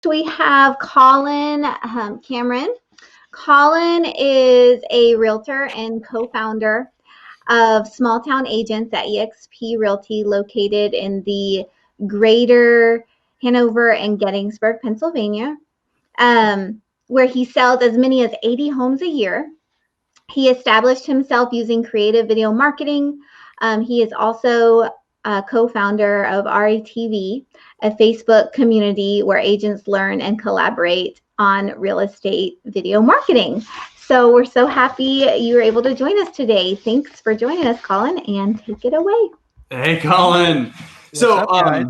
We have Colin Cameron. Colin is a realtor and co-founder of Small Town Agents at eXp Realty, located in the greater Hanover and Gettysburg, Pennsylvania, where he sells as many as 80 homes a year. He established himself using creative video marketing. He is also a co-founder of RETV, a Facebook community where agents learn and collaborate on real estate video marketing. So we're so happy you were able to join us today. Thanks for joining us, Colin, and take it away. Hey, Colin. What's up, guys?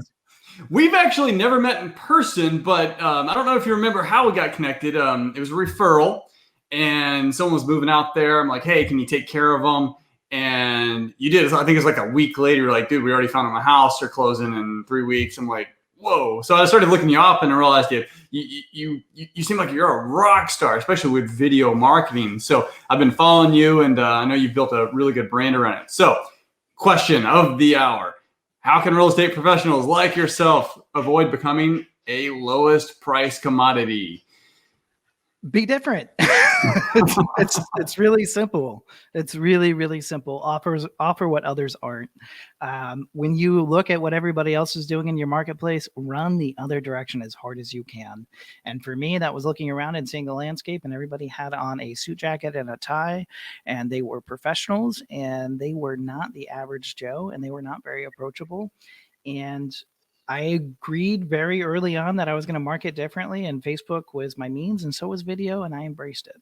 We've actually never met in person, but I don't know if you remember how we got connected. It was a referral, and someone was moving out there. I'm like, hey, can you take care of them? And you did. I think it's like a week later. You're like, dude, we already found them a house. They're closing in 3 weeks. I'm like, whoa. So I started looking you up and I realized you seem like you're a rock star, especially with video marketing. So I've been following you, and I know you've built a really good brand around it. So question of the hour: how can real estate professionals like yourself avoid becoming a lowest price commodity? Be different. It's really simple. It's really simple. Offer what others aren't. When you look at what everybody else is doing in your marketplace, run the other direction as hard as you can. And for me, that was looking around and seeing the landscape, and everybody had on a suit jacket and a tie, and they were professionals, and they were not the average Joe, and they were not very approachable. And I agreed very early on that I was going to market differently, and Facebook was my means, and so was video, and I embraced it.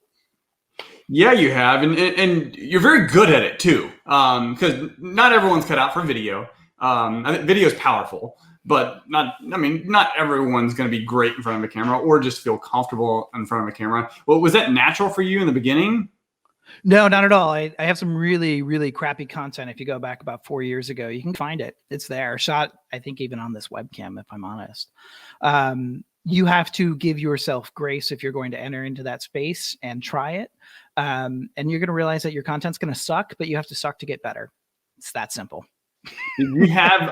Yeah, you have, and you're very good at it too, because not everyone's cut out for video. I think video is powerful, but not everyone's going to be great in front of a camera or just feel comfortable in front of a camera. Well, was that natural for you in the beginning? No, not at all. I have some really crappy content. If you go back about 4 years ago, you can find it. It's there. Shot, I think, even on this webcam, if I'm honest. You have to give yourself grace if you're going to enter into that space and try it. And you're going to realize that your content's going to suck, but you have to suck to get better. It's that simple. You have,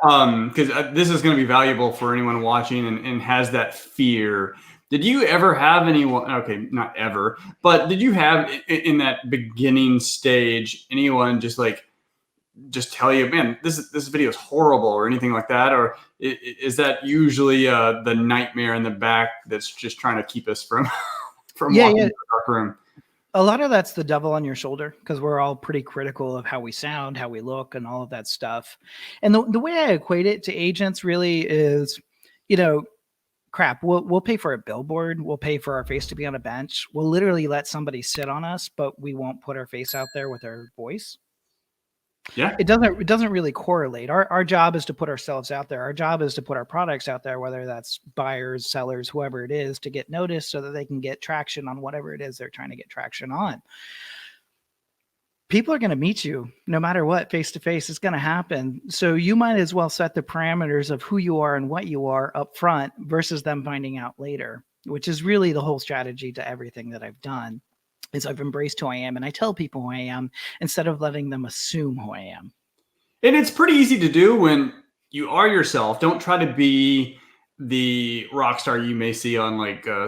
because this is going to be valuable for anyone watching and has that fear. Did you ever have anyone, okay, not ever, but did you have in that beginning stage anyone just tell you, man, this video is horrible or anything like that? Or is that usually the nightmare in the back that's just trying to keep us from walking into the dark room? A lot of that's the devil on your shoulder, because we're all pretty critical of how we sound, how we look, and all of that stuff. And the way I equate it to agents really is, crap, we'll pay for a billboard. We'll pay for our face to be on a bench. We'll literally let somebody sit on us, but we won't put our face out there with our voice. Yeah, it doesn't really correlate. Our job is to put ourselves out there. Our job is to put our products out there, whether that's buyers, sellers, whoever it is, to get noticed so that they can get traction on whatever it is they're trying to get traction on. People are going to meet you no matter what, face to face. It's going to happen. So you might as well set the parameters of who you are and what you are up front versus them finding out later, which is really the whole strategy to everything that I've done. Is I've embraced who I am, and I tell people who I am instead of letting them assume who I am. And it's pretty easy to do when you are yourself. Don't try to be the rock star you may see on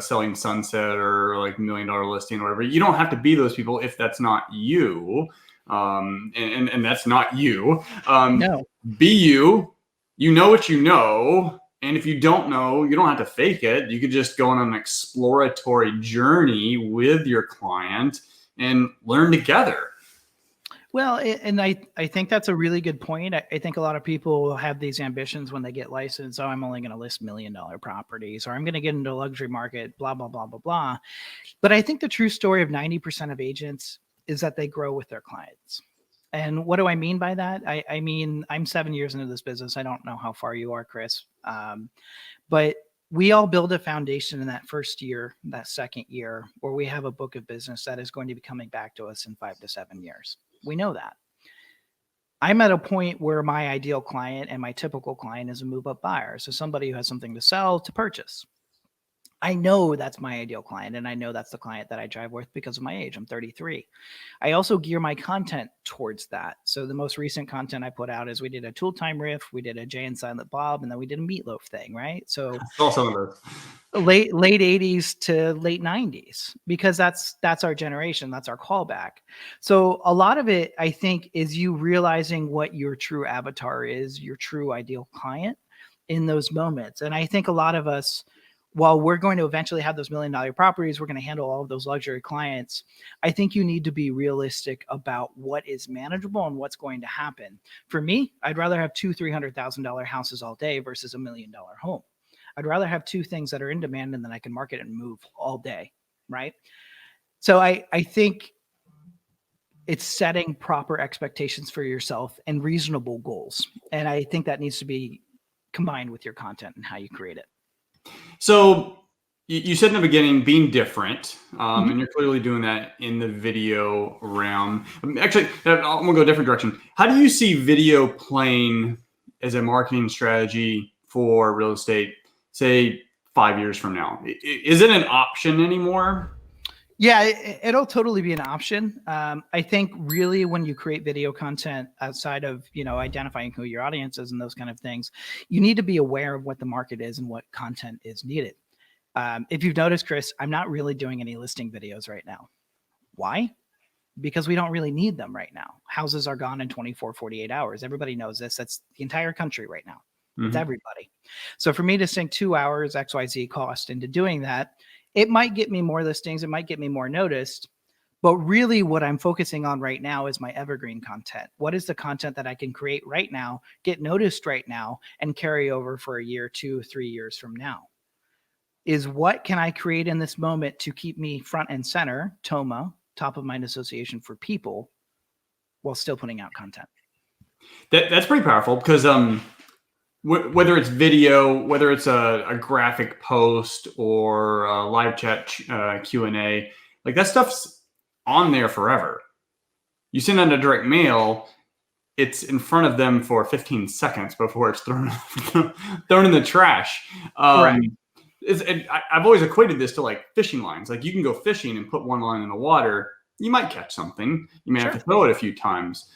Selling Sunset or like $1 Million Listing or whatever. You don't have to be those people if that's not you. And that's not you. No. Be you. You know what you know. And if you don't know, you don't have to fake it. You could just go on an exploratory journey with your client and learn together. Well, and I think that's a really good point. I think a lot of people have these ambitions when they get licensed. Oh, I'm only going to list $1 million properties, or I'm going to get into a luxury market, blah, blah, blah, blah, blah. But I think the true story of 90% of agents is that they grow with their clients. And what do I mean by that? I mean, I'm 7 years into this business. I don't know how far you are, Chris. But we all build a foundation in that first year, that second year, where we have a book of business that is going to be coming back to us in 5 to 7 years. We know that. I'm at a point where my ideal client and my typical client is a move-up buyer. So somebody who has something to sell, to purchase. I know that's my ideal client, and I know that's the client that I drive with because of my age. I'm 33. I also gear my content towards that. So the most recent content I put out is we did a Tool Time riff, we did a Jay and Silent Bob, and then we did a Meatloaf thing, right? So I saw some of those. late 80s to late 90s, because that's our generation, that's our callback. So a lot of it, I think, is you realizing what your true avatar is, your true ideal client in those moments. And I think a lot of us, while we're going to eventually have those $1 million properties, we're going to handle all of those luxury clients. I think you need to be realistic about what is manageable and what's going to happen. For me, I'd rather have $200,000-$300,000 houses all day versus $1 million home. I'd rather have two things that are in demand and then I can market and move all day, right? So I think it's setting proper expectations for yourself and reasonable goals. And I think that needs to be combined with your content and how you create it. So you said in the beginning, being different, and you're clearly doing that in the video realm. Actually, I'm going to go a different direction. How do you see video playing as a marketing strategy for real estate, say 5 years from now? Is it an option anymore? Yeah, it'll totally be an option. I think really when you create video content outside of, identifying who your audience is and those kind of things, you need to be aware of what the market is and what content is needed. If you've noticed, Chris, I'm not really doing any listing videos right now. Why? Because we don't really need them right now. Houses are gone in 24, 48 hours. Everybody knows this. That's the entire country right now. It's everybody. So for me to sink 2 hours XYZ cost into doing that, it might get me more listings. It might get me more noticed. But really what I'm focusing on right now is my evergreen content. What is the content that I can create right now, get noticed right now, and carry over for a year, 2, 3 years from now? Is what can I create in this moment to keep me front and center, TOMA, top of mind association for people, while still putting out content? That's pretty powerful because whether it's video, whether it's a graphic post or a live chat Q&A, like that stuff's on there forever. You send out a direct mail, it's in front of them for 15 seconds before it's thrown in the trash. Right. I've always equated this to like fishing lines. Like you can go fishing and put one line in the water. You might catch something. You may have to throw it a few times.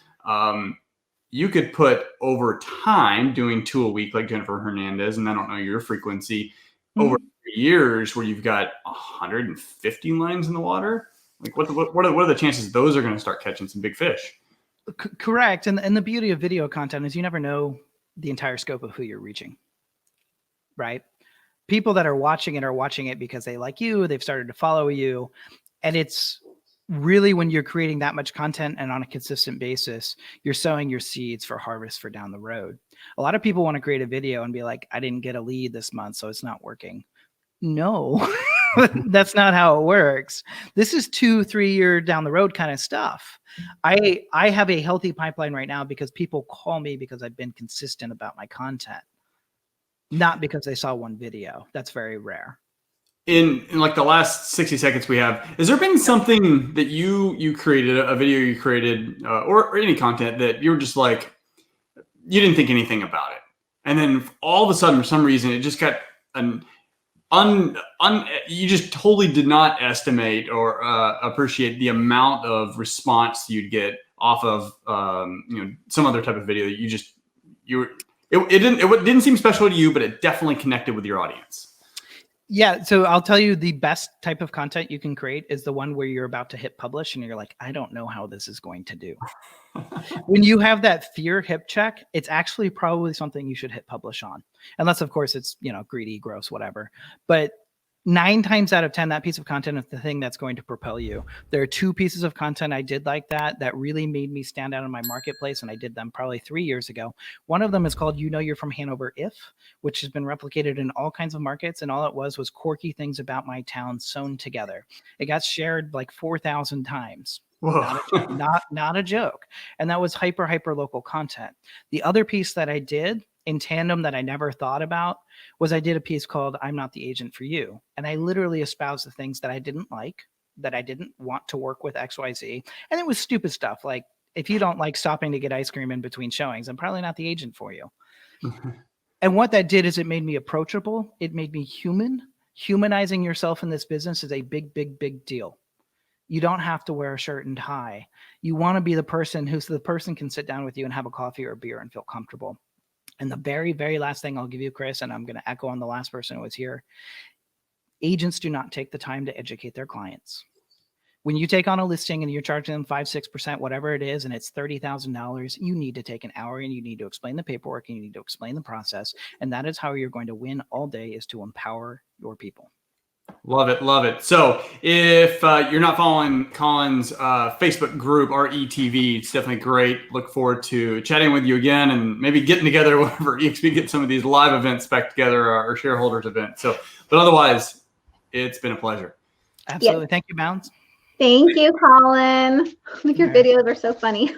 You could put over time doing 2 a week like Jennifer Hernandez, and I don't know your frequency, over years where you've got 150 lines in the water. Like what are the chances those are going to start catching some big fish? Correct. And the beauty of video content is you never know the entire scope of who you're reaching, right? People that are watching it because they like you, they've started to follow you. And it's really when you're creating that much content and on a consistent basis, you're sowing your seeds for harvest for down the road. A lot of people want to create a video and be like, I didn't get a lead this month, so it's not working. No, that's not how it works. This is 2-3 year down the road kind of stuff. I have a healthy pipeline right now because people call me because I've been consistent about my content, not because they saw one video. That's very rare. In like the last 60 seconds we have, has there been something that you created, a video you created, or any content that you're just like, you didn't think anything about it, and then all of a sudden for some reason it just got you just totally did not estimate or appreciate the amount of response you'd get off of some other type of video that it didn't seem special to you, but it definitely connected with your audience. Yeah. So I'll tell you the best type of content you can create is the one where you're about to hit publish and you're like, I don't know how this is going to do. When you have that fear hip check, it's actually probably something you should hit publish on. Unless of course it's, greedy, gross, whatever. But 9 times out of 10, that piece of content is the thing that's going to propel you. There are 2 pieces of content I did like that really made me stand out in my marketplace, and I did them probably 3 years ago. One of them is called You Know You're From Hanover If, which has been replicated in all kinds of markets, and all it was quirky things about my town sewn together. It got shared like 4,000 times. Not a joke. And that was hyper local content. The other piece that I did in tandem that I never thought about was I did a piece called I'm Not the Agent for You. And I literally espoused the things that I didn't like, that I didn't want to work with XYZ. And it was stupid stuff. Like, if you don't like stopping to get ice cream in between showings, I'm probably not the agent for you. And what that did is it made me approachable. It made me human. Humanizing yourself in this business is a big, big, big deal. You don't have to wear a shirt and tie. You want to be the person can sit down with you and have a coffee or a beer and feel comfortable. And the very, very last thing I'll give you, Chris, and I'm going to echo on the last person who was here. Agents do not take the time to educate their clients. When you take on a listing and you're charging them 5-6%, whatever it is, and it's $30,000, you need to take an hour and you need to explain the paperwork and you need to explain the process. And that is how you're going to win all day, is to empower your people. Love it. Love it. So if you're not following Colin's Facebook group, RETV, it's definitely great. Look forward to chatting with you again and maybe getting together whenever EXP get some of these live events back together, our shareholders event. So, but otherwise, it's been a pleasure. Absolutely. Yep. Thank you, Bounds. Thank you, Colin. Your videos are so funny.